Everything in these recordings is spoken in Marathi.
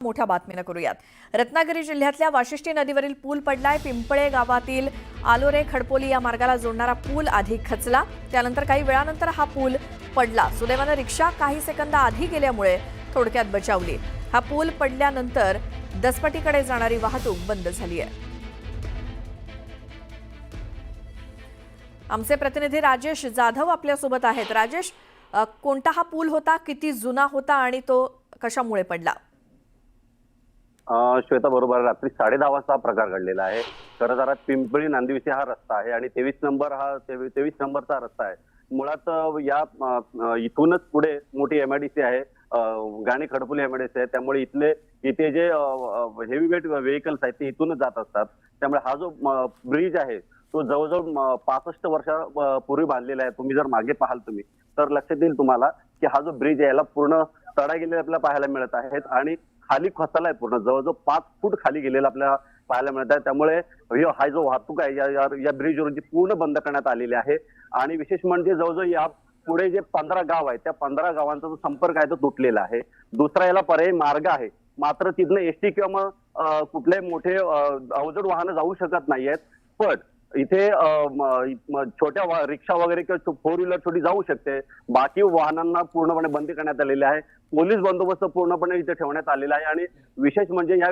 मोठ्या बातमीने करूयात। रत्नागिरी जिल्ह्यातल्या वाशिष्ठी नदीवरील पूल पडलाय। पिंपळे गावातील आलोरे खडपोली या मार्गाला जोडणारा पूल आधी खचला, त्यानंतर काही वेळानंतर हा पूल पडला। सुदैवाने रिक्षा काही सेकंद आधी गेल्यामुळे थोडक्यात बचावली। हा पूल पडल्यानंतर दसपटीकडे जाणारी वाहतूक बंद झाली आहे। आमचे प्रतिनिधी राजेश जाधव आपल्यासोबत आहेत। राजेश, कोणता हा पूल होता, किती जुना होता आणि तो कशामुळे पडला? श्वेता, बरोबर, रात्री 10:30 वाजता हा प्रकार घडलेला आहे। खरं तर पिंपळी नांदिवशी हा रस्ता आहे आणि 23 नंबरचा रस्ता आहे। मुळात इथूनच पुढे मोठी एमआयडीसी आहे, गाणी खडपोली एमआयडीसी आहे। त्यामुळे इथे जे हेवी वेट व्हेकल्स आहेत ते इथूनच जात असतात। त्यामुळे हा जो ब्रिज आहे तो जवळजवळ 65 वर्षापूर्वी बांधलेला आहे। तुम्ही जर मागे पाहाल तर लक्षात येईल तुम्हाला की हा जो ब्रिज आहे याला पूर्ण तडा गेलेला आपल्याला पाहायला मिळत आहेत आणि खाली खचलाय, पूर्ण जवळजवळ 5 फूट खाली गेलेला आपल्याला पाहायला मिळत आहे। त्यामुळे हा जो वाहतूक आहे या ब्रिजवरची पूर्ण बंद करण्यात आलेली आहे। आणि विशेष म्हणजे जवळजवळ या पुढे जे 15 गाव आहेत त्या 15 गावांचा जो संपर्क आहे तो तुटलेला आहे। दुसरा याला पर्यायी मार्ग आहे, मात्र तिथनं एसटी किंवा मग कुठले मोठे अवजड वाहनं जाऊ शकत नाहीयेत। पण इथे छोट्या रिक्षा वगैरे किंवा 4 व्हीलर छोटी जाऊ शकते। बाकी वाहनांना पूर्णपणे बंदी करण्यात आलेली आहे। पोलीस बंदोबस्त पूर्णपणे इथे ठेवण्यात आलेला आहे। आणि विशेष म्हणजे या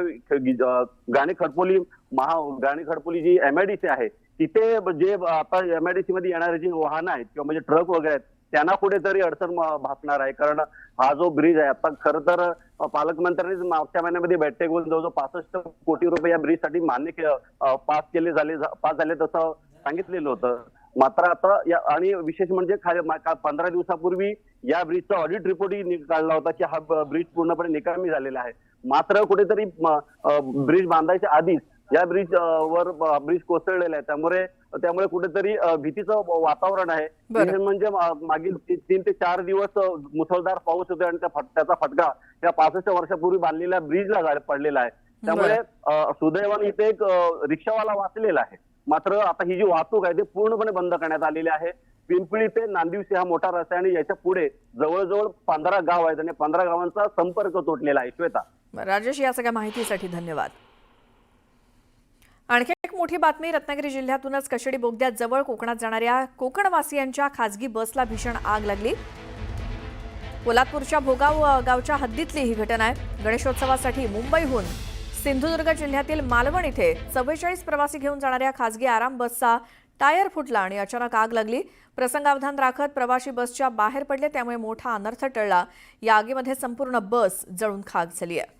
गाणी खडपोली जी एमआयडीसी आहे तिथे जे आता एमआयडीसी मध्ये येणारे जी वाहनं आहेत किंवा म्हणजे ट्रक वगैरे आहेत त्यांना कुठेतरी अडचण भासणार आहे। कारण हा जो ब्रिज आहे, आता खरं तर पालकमंत्र्यांनीच मागच्या महिन्यामध्ये बैठक घेऊन जवळजवळ 65 कोटी रुपये या ब्रिजसाठी पास झाले तसं सांगितलेलं होतं। मात्र आता आणि विशेष म्हणजे 15 दिवसापूर्वी या ब्रिजचा ऑडिट रिपोर्टही काढला होता की हा ब्रिज पूर्णपणे निकामी झालेला आहे। मात्र कुठेतरी ब्रिज बांधायच्या आधीच या ब्रिज कोसळलेला आहे। त्यामुळे कुठेतरी भीतीचं वातावरण आहे। म्हणजे मागील 3 ते 4 दिवस मुसळधार पाऊस होते आणि त्याचा फटका या 65 वर्षापूर्वी बांधलेल्या ब्रिजला पडलेला आहे। त्यामुळे सुदैवाने इथे एक रिक्षावाला वाचलेला आहे। मात्र आता ही जी वाहतूक आहे ती पूर्णपणे बंद करण्यात आलेली आहे। पिंपळी ते नांदिवशी हा मोठा रस्ता आहे आणि याच्या पुढे जवळजवळ 15 गाव आहेत आणि 15 गावांचा संपर्क तुटलेला आहे। श्वेता, राजेश, या सगळ्या माहितीसाठी धन्यवाद। आणखी एक मोठी बातमी, रत्नागिरी जिल्ह्यातूनच कशेडी बोगद्यात जवळ कोकणात जाणाऱ्या कोकणवासियांच्या खासगी बसला भीषण आग लागली। पोलादपूरच्या भोगाव गावच्या हद्दीतली ही घटना आहे। गणेशोत्सवासाठी मुंबईहून सिंधुदुर्ग जिल्ह्यातील मालवण इथे 44 प्रवासी घेऊन जाणाऱ्या खासगी आराम बसचा टायर फुटला आणि अचानक आग लागली। प्रसंगावधान राखत प्रवासी बसच्या बाहेर पडले, त्यामुळे मोठा अनर्थ टळला। या आगीमध्ये संपूर्ण बस जळून खाक झाली आहे।